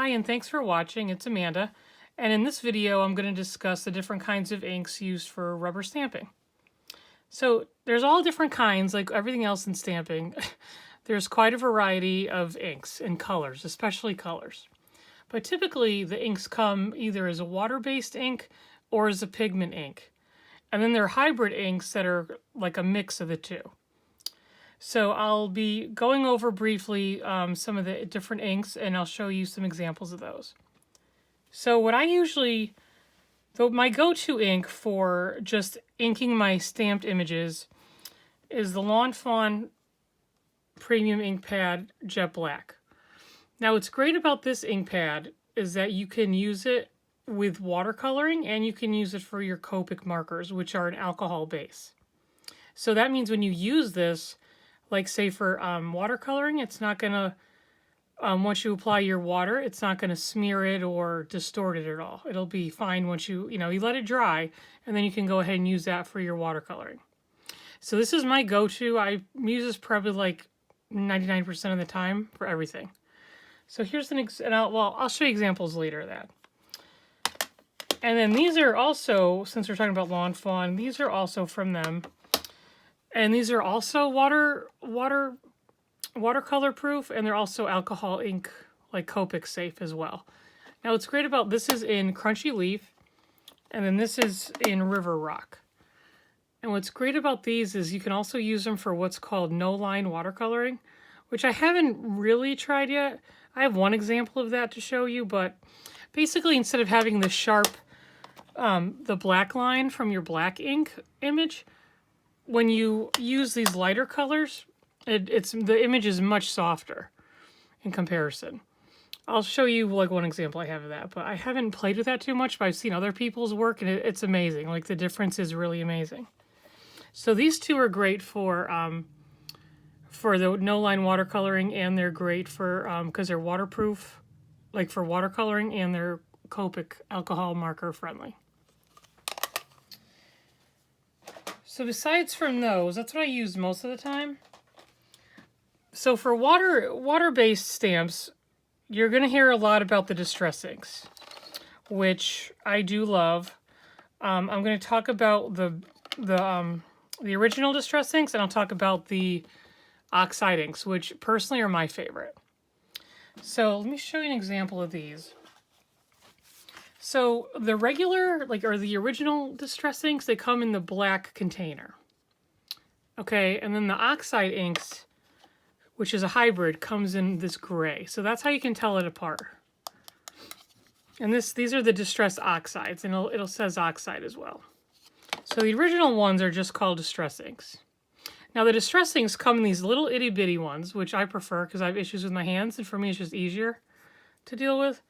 Hi, and thanks for watching. It's Amanda, and in this video I'm going to discuss the different kinds of inks used for rubber stamping. So there's all different kinds, like everything else in stamping. There's quite a variety of inks and colors, especially colors. But typically the inks come either as a water-based ink or as a pigment ink. And then there are hybrid inks that are like a mix of the two. So I'll be going over briefly some of the different inks, and I'll show you some examples of those. So what I usually, my go-to ink for just inking my stamped images is the Fawn Premium Ink Pad Jet Black. Now what's great about this ink pad is that you can use it with watercoloring, and you can use it for your Copic markers, which are an alcohol base. So that means when you use this, like say for watercoloring, it's not going to, once you apply your water, it's not going to smear it or distort it at all. It'll be fine once you let it dry, and then you can go ahead and use that for your watercoloring. So this is my go-to. I use this probably like 99% of the time for everything. So here's I'll show you examples later of that. And then these are also, since we're talking about Lawn Fawn, these are also from them. And these are also watercolor proof, and they're also alcohol ink, like Copic safe as well. Now what's great about this is in Crunchy Leaf, and then this is in River Rock. And what's great about these is you can also use them for what's called no-line watercoloring, which I haven't really tried yet. I have one example of that to show you, but basically instead of having the sharp, the black line from your black ink image, when you use these lighter colors, the image is much softer in comparison. I'll show you like one example I have of that, but I haven't played with that too much, but I've seen other people's work, and it's amazing. Like the difference is really amazing. So these two are great for the no-line watercoloring, and they're great for because they're waterproof, like for watercoloring, and they're Copic alcohol marker friendly. So besides from those, that's what I use most of the time. So for water-based stamps, you're going to hear a lot about the distress inks, which I do love. I'm going to talk about the original distress inks, and I'll talk about the Oxide inks, which personally are my favorite. So let me show you an example of these. So the regular, or the original distress inks, they come in the black container. Okay, and then the Oxide inks, which is a hybrid, comes in this gray. So that's how you can tell it apart. And these are the distress Oxides, and it'll says Oxide as well. So the original ones are just called distress inks. Now the distress inks come in these little itty bitty ones, which I prefer because I have issues with my hands, and for me it's just easier to deal with.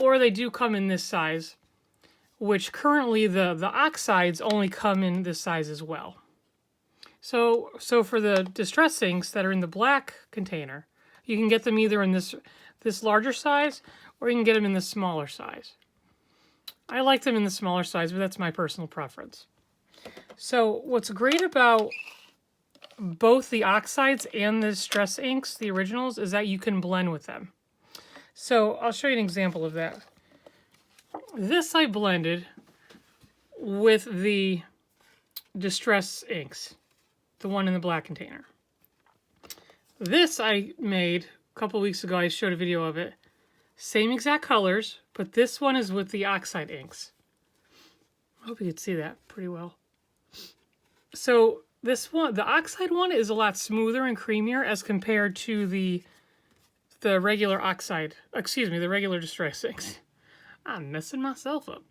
Or they do come in this size, which currently the Oxides only come in this size as well. So for the distress inks that are in the black container, you can get them either in this larger size, or you can get them in the smaller size. I like them in the smaller size, but that's my personal preference. So what's great about both the Oxides and the distress inks, the originals, is that you can blend with them. So I'll show you an example of that. This I blended with the distress inks, the one in the black container. This I made a couple weeks ago. I showed a video of it. Same exact colors, but this one is with the Oxide inks. I hope you can see that pretty well. So this one, the Oxide one, is a lot smoother and creamier as compared to the regular Oxide, the regular distress inks. I'm messing myself up.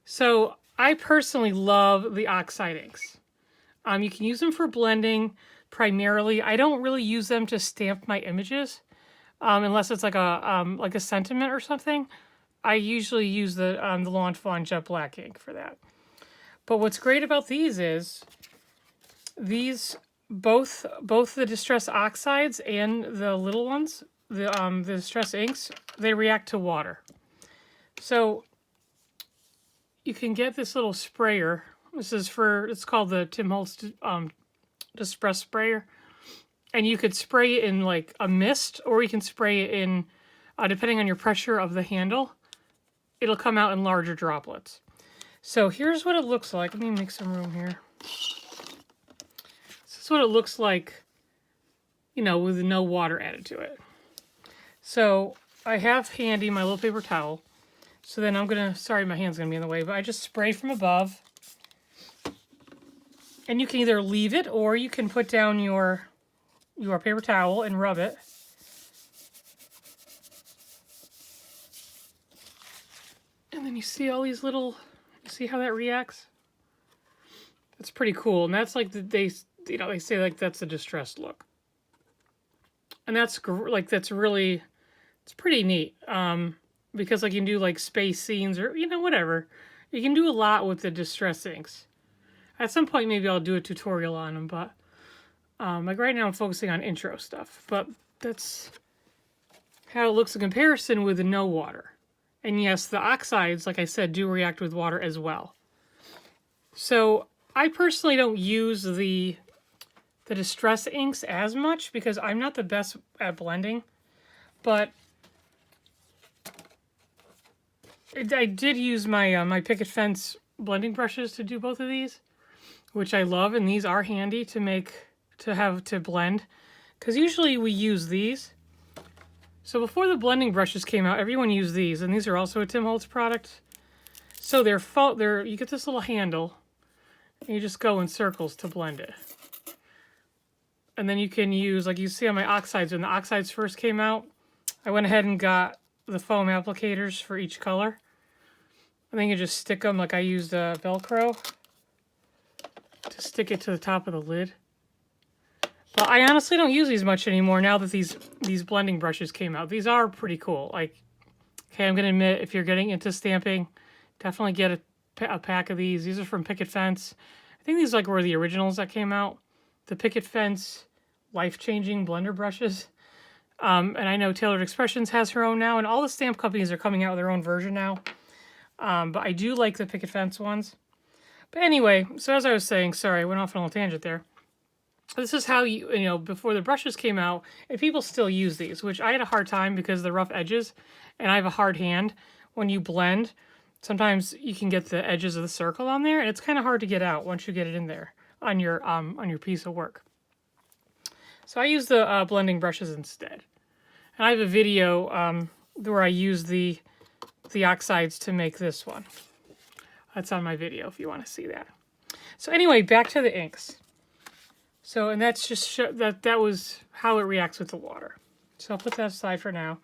So I personally love the Oxide inks. You can use them for blending primarily. I don't really use them to stamp my images, unless it's like a sentiment or something. I usually use the Lawn Fawn Jet Black ink for that. But what's great about these is both the distress Oxides and the little ones, the distress inks, they react to water. So you can get this little sprayer. It's called the Tim Holtz Distress Sprayer. And you could spray it in like a mist, or you can spray it in depending on your pressure of the handle, it'll come out in larger droplets. So here's what it looks like. Let me make some room here. This is what it looks like, you know, with no water added to it. So I have handy my little paper towel. So then I'm going to, sorry my hand's going to be in the way, but I just spray from above. And you can either leave it or you can put down your paper towel and rub it. And then you see all these little, you see how that reacts? That's pretty cool. And that's like, they say like that's a distressed look. And that's like, that's really, it's pretty neat. Because like you can do like space scenes or, you know, whatever. You can do a lot with the distress inks. At some point, maybe I'll do a tutorial on them, but like right now I'm focusing on intro stuff. But that's how it looks in comparison with no water. And yes, the oxides, like I said, do react with water as well. So I personally don't use the distress inks as much because I'm not the best at blending. But I did use my my Picket Fence blending brushes to do both of these, which I love, and these are handy to blend, because usually we use these. So before the blending brushes came out, everyone used these, and these are also a Tim Holtz product. So you get this little handle, and you just go in circles to blend it. And then you can use, like you see on my oxides, when the oxides first came out, I went ahead and got the foam applicators for each color. And then you just stick them, like I used Velcro to stick it to the top of the lid. But I honestly don't use these much anymore now that these blending brushes came out. These are pretty cool. Like, okay, I'm going to admit, if you're getting into stamping, definitely get a pack of these. These are from Picket Fence. I think these were the originals that came out. The Picket Fence life-changing blender brushes. And I know Tailored Expressions has her own now, and all the stamp companies are coming out with their own version now. But I do like the Picket Fence ones. But anyway, so as I was saying, sorry, I went off on a little tangent there. This is how you know, before the brushes came out, and people still use these, which I had a hard time because of the rough edges, and I have a hard hand. When you blend, sometimes you can get the edges of the circle on there, and it's kind of hard to get out once you get it in there on your piece of work. So I use the blending brushes instead. And I have a video where I use the oxides to make this one. That's on my video if you want to see that. So anyway, back to the inks. So, and that's just that was how it reacts with the water. So I'll put that aside for now.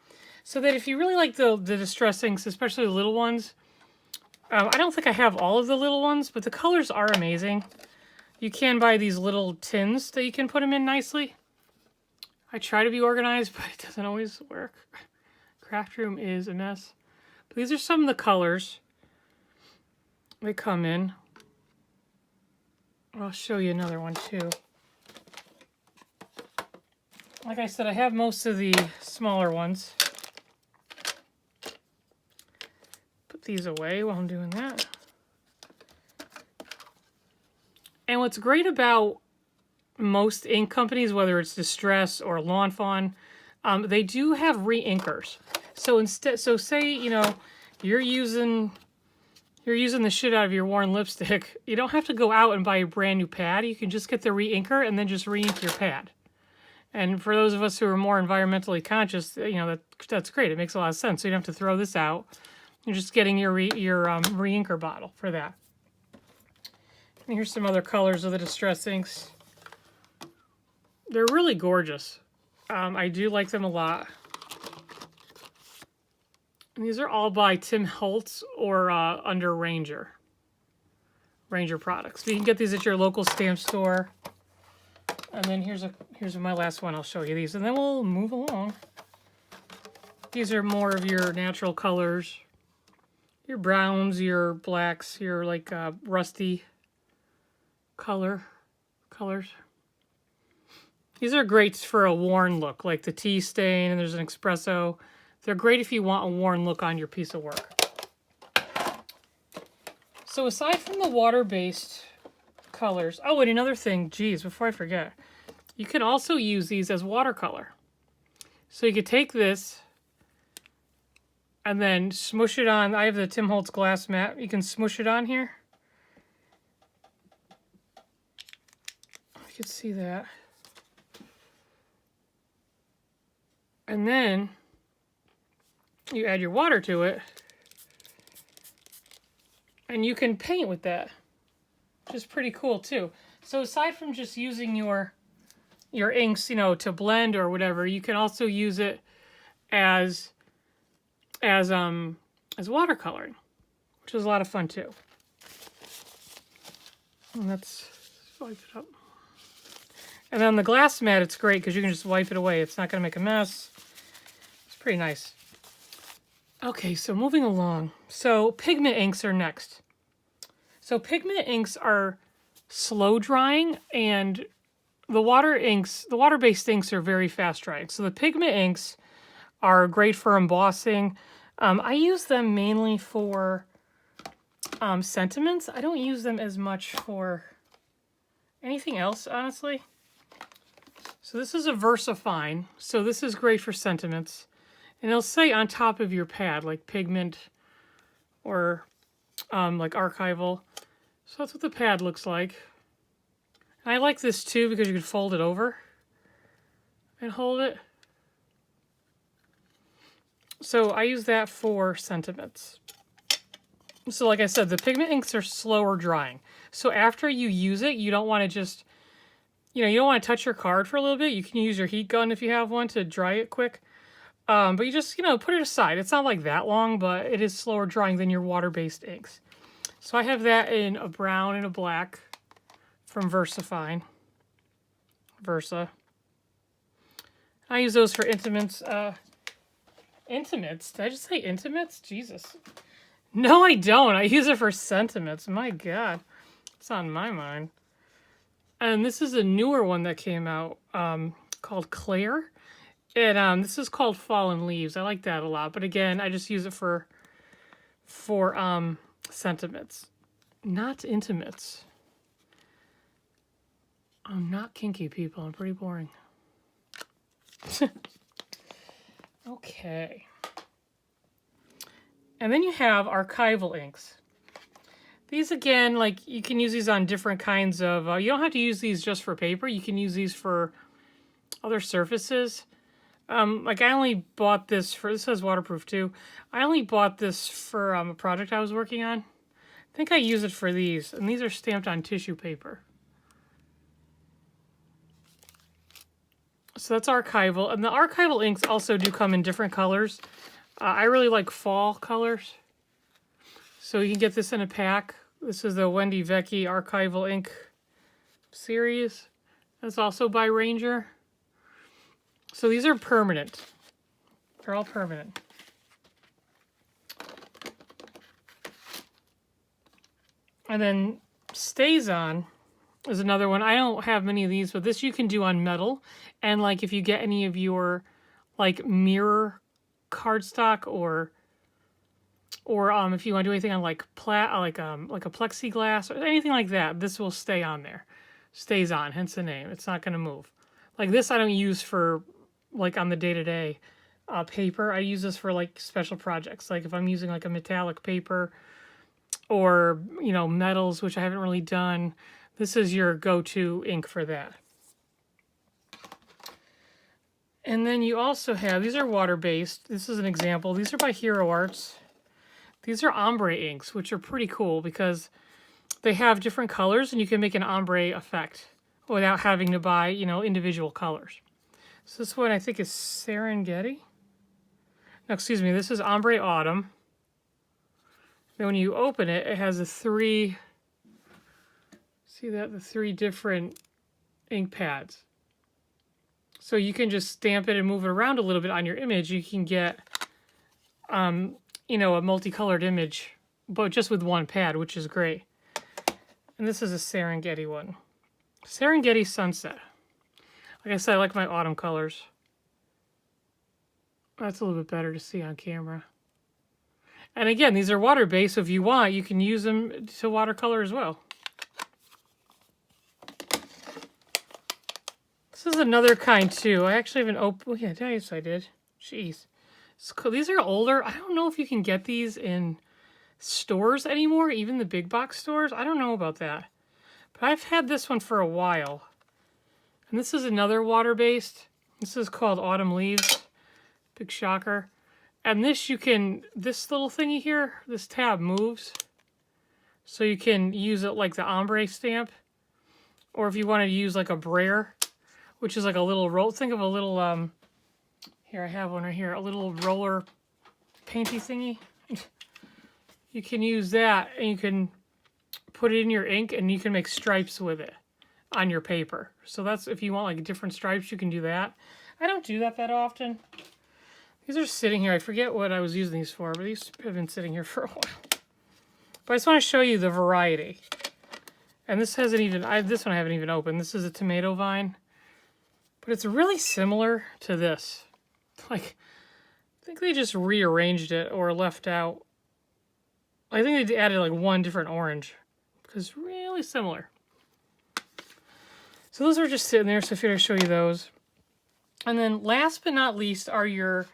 So that if you really like the distress inks, especially the little ones, I don't think I have all of the little ones, but the colors are amazing. You can buy these little tins that you can put them in nicely. I try to be organized, but it doesn't always work. Craft room is a mess. But these are some of the colors they come in. I'll show you another one too. Like I said, I have most of the smaller ones. Put these away while I'm doing that. And what's great about most ink companies, whether it's Distress or Lawn Fawn, they do have re-inkers. So instead, so say, you know, you're using the shit out of your worn lipstick, you don't have to go out and buy a brand new pad. You can just get the re-inker and then just re-ink your pad. And for those of us who are more environmentally conscious, you know, that's great. It makes a lot of sense. So you don't have to throw this out. You're just getting your re-inker bottle for that. And here's some other colors of the Distress inks. They're really gorgeous. I do like them a lot. And these are all by Tim Holtz or under Ranger products. So you can get these at your local stamp store. And then here's my last one. I'll show you these, and then we'll move along. These are more of your natural colors, your browns, your blacks, your like rusty colors. These are great for a worn look, like the tea stain, and there's an espresso. They're great if you want a worn look on your piece of work. So aside from the water-based colors, oh, and another thing, geez, before I forget, you can also use these as watercolor. So you could take this, and then smush it on. I have the Tim Holtz glass mat. You can smush it on here. You can see that. And then you add your water to it. And you can paint with that, which is pretty cool too. So aside from just using your inks, you know, to blend or whatever, you can also use it as watercoloring, which is a lot of fun too. And let's wipe it up. And on the glass mat, it's great because you can just wipe it away. It's not going to make a mess. It's pretty nice. Okay, so moving along. So pigment inks are next. So pigment inks are slow drying, and the water-based inks are very fast drying. So the pigment inks are great for embossing. I use them mainly for sentiments. I don't use them as much for anything else, honestly. So this is a VersaFine. So this is great for sentiments. And it'll say on top of your pad, like Pigment or like Archival. So that's what the pad looks like. And I like this too because you can fold it over and hold it. So I use that for sentiments. So like I said, the pigment inks are slower drying. So after you use it, you don't want to just, you don't want to touch your card for a little bit. You can use your heat gun if you have one to dry it quick. But you just, put it aside. It's not like that long, but it is slower drying than your water-based inks. So I have that in a brown and a black from VersaFine. Versa. I use those for intimates. Intimates? Did I just say intimates? Jesus. No, I don't. I use it for sentiments. My God. It's on my mind. And this is a newer one that came out called Clair. And this is called Fallen Leaves. I like that a lot. But again, I just use it for sentiments. Not intimates. I'm not kinky, people. I'm pretty boring. Okay. And then you have archival inks. These, again, like, you can use these on different kinds of... you don't have to use these just for paper. You can use these for other surfaces. Like, I only bought this for... This says waterproof, too. I only bought this for a project I was working on. I think I use it for these. And these are stamped on tissue paper. So that's archival. And the archival inks also do come in different colors. I really like fall colors. So you can get this in a pack. This is the Wendy Vecchi Archival Ink series. That's also by Ranger. So these are permanent. They're all permanent. And then StazOn is another one. I don't have many of these, but this you can do on metal. And like if you get any of your like mirror cardstock or if you want to do anything on like a plexiglass or anything like that, this will stay on there. Stays on, hence the name. It's not going to move. Like this I don't use for like on the day-to-day paper. I use this for like special projects. Like if I'm using like a metallic paper or, metals, which I haven't really done, this is your go-to ink for that. And then you also have, these are water-based. This is an example. These are by Hero Arts. These are ombre inks, which are pretty cool because they have different colors and you can make an ombre effect without having to buy, individual colors. So this one I think is Serengeti. No, excuse me, this is Ombre Autumn. Then when you open it, it has the three different ink pads. So you can just stamp it and move it around a little bit on your image. You can get, a multicolored image, but just with one pad, which is great. And this is a Serengeti one. Serengeti Sunset. Like I said, I like my autumn colors. That's a little bit better to see on camera. And again, these are water-based, so if you want, you can use them to watercolor as well. This is another kind, too. I actually haven't opened... Oh, yeah, yes, I did. Jeez. These are older. I don't know if you can get these in stores anymore, even the big box stores. I don't know about that. But I've had this one for a while. And this is another water-based. This is called Autumn Leaves. Big shocker. And this this little thingy here, this tab moves. So you can use it like the Ombre stamp. Or if you want to use like a brayer, which is like a little roll. Think of a little, here I have one right here, a little roller painty thingy. You can use that and you can put it in your ink and you can make stripes with it on your paper. So that's, if you want like different stripes, you can do that. I don't do that often. These are sitting here. I forget what I was using these for, but these have been sitting here for a while. But I just want to show you the variety. And this hasn't even, this one I haven't even opened. This is a tomato vine. But it's really similar to this. Like, I think they just rearranged it or left out. I think they added like one different orange. Because it's really similar. So those are just sitting there, so I figured I'd show you those. And then last but not least are your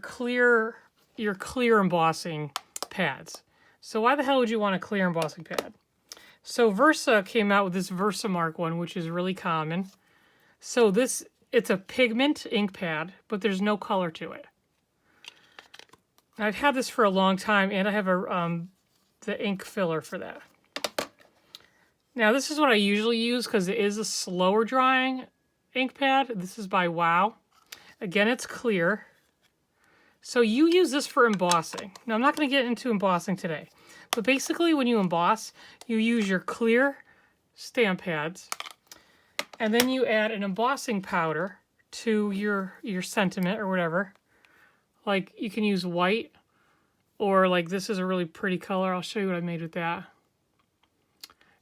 clear embossing pads. So why the hell would you want a clear embossing pad? So Versa came out with this Versamark one, which is really common. So it's a pigment ink pad, but there's no color to it. I've had this for a long time, and I have the ink filler for that. Now this is what I usually use because it is a slower drying ink pad. This is by Wow. Again, it's clear. So you use this for embossing. Now I'm not going to get into embossing today, but basically when you emboss, you use your clear stamp pads, and then you add an embossing powder to your sentiment or whatever. Like you can use white, or like this is a really pretty color. I'll show you what I made with that.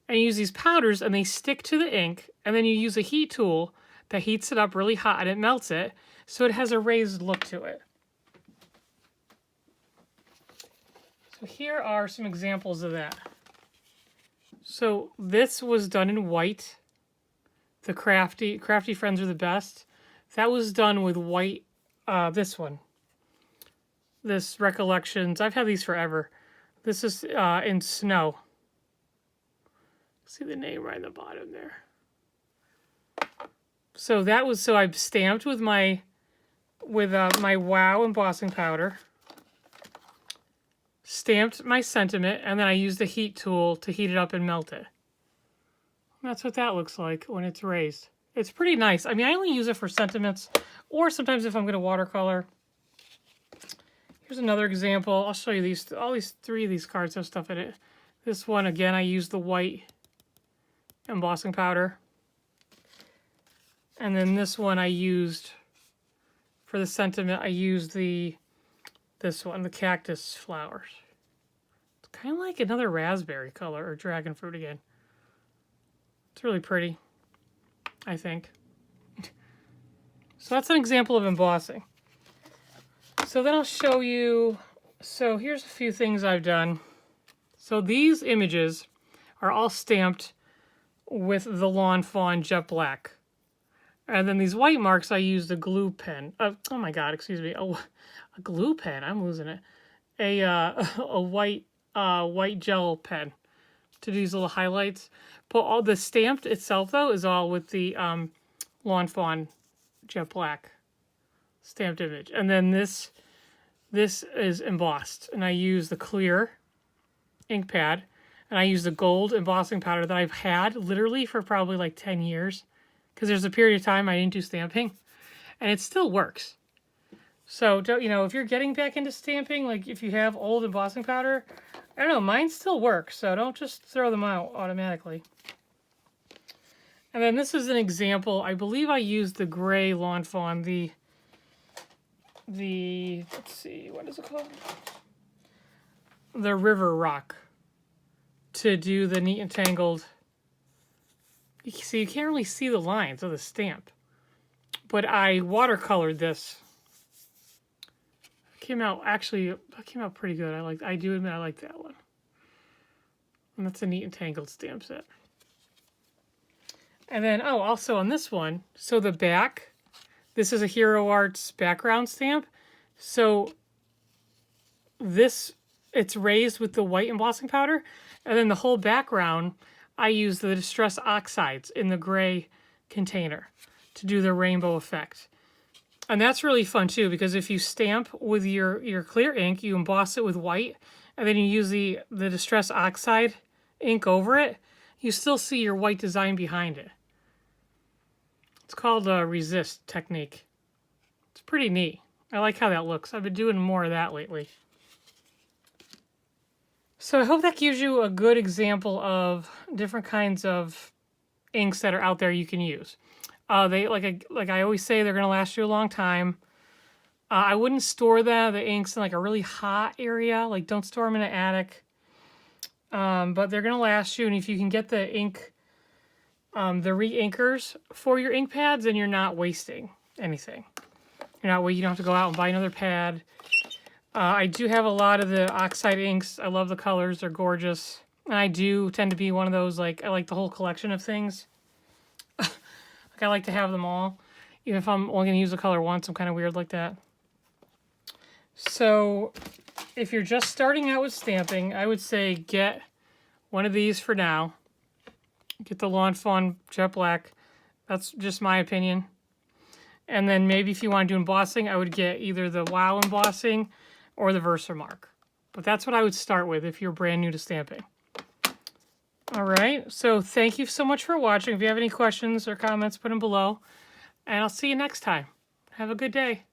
And you use these powders and they stick to the ink, and then you use a heat tool that heats it up really hot and it melts it, so it has a raised look to it. So here are some examples of that. So this was done in white. The Crafty Friends are the best. That was done with white, this one. This Recollections, I've had these forever. This is in snow. See the name right in the bottom there. So that was, so I've stamped with my Wow embossing powder. Stamped my sentiment, and then I used the heat tool to heat it up and melt it. And that's what that looks like when it's raised. It's pretty nice. I mean, I only use it for sentiments, or sometimes if I'm going to watercolor. Here's another example. I'll show you these. All these three of these cards have stuff in it. This one, again, I used the white embossing powder. And then this one I used, for the sentiment, I used this one, the cactus flowers. It's kind of like another raspberry color, or dragon fruit again. It's really pretty, I think. So that's an example of embossing. So then I'll show you, so here's a few things I've done. So these images are all stamped with the Lawn Fawn Jet Black. And then these white marks, I used a glue pen. Oh my God, excuse me. Oh, a glue pen. I'm losing it. A white gel pen to do these little highlights. But all the stamped itself, though, is all with the Lawn Fawn Jet Black stamped image. And then this is embossed. And I use the clear ink pad. And I use the gold embossing powder that I've had literally for probably like 10 years. Because there's a period of time I didn't do stamping. And it still works. So, if you're getting back into stamping, like if you have old embossing powder, I don't know, mine still works. So don't just throw them out automatically. And then this is an example. I believe I used the gray Lawn Fawn, the let's see, what is it called? The River Rock, to do the neat and tangled. So you can't really see the lines of the stamp. But I watercolored this. That came out pretty good. I do admit I like that one. And that's a neat and tangled stamp set. And then, also on this one, so the back, this is a Hero Arts background stamp. So it's raised with the white embossing powder, and then the whole background, I use the Distress Oxides in the gray container to do the rainbow effect. And that's really fun too, because if you stamp with your clear ink, you emboss it with white, and then you use the Distress Oxide ink over it, you still see your white design behind it. It's called a resist technique. It's pretty neat. I like how that looks. I've been doing more of that lately. So I hope that gives you a good example of different kinds of inks that are out there you can use. They like I always say, they're going to last you a long time. I wouldn't store the inks in like a really hot area. Like, don't store them in an attic. But they're going to last you, and if you can get the ink, the re-inkers for your ink pads, then you're not wasting anything. You don't have to go out and buy another pad. I do have a lot of the oxide inks. I love the colors. They're gorgeous. And I do tend to be one of those, like, I like the whole collection of things. Like, I like to have them all. Even if I'm only going to use a color once, I'm kind of weird like that. So, if you're just starting out with stamping, I would say get one of these for now. Get the Lawn Fawn Jet Black. That's just my opinion. And then maybe if you want to do embossing, I would get either the WOW embossing or the Versamark. But that's what I would start with if you're brand new to stamping. All right, so thank you so much for watching. If you have any questions or comments, put them below. And I'll see you next time. Have a good day.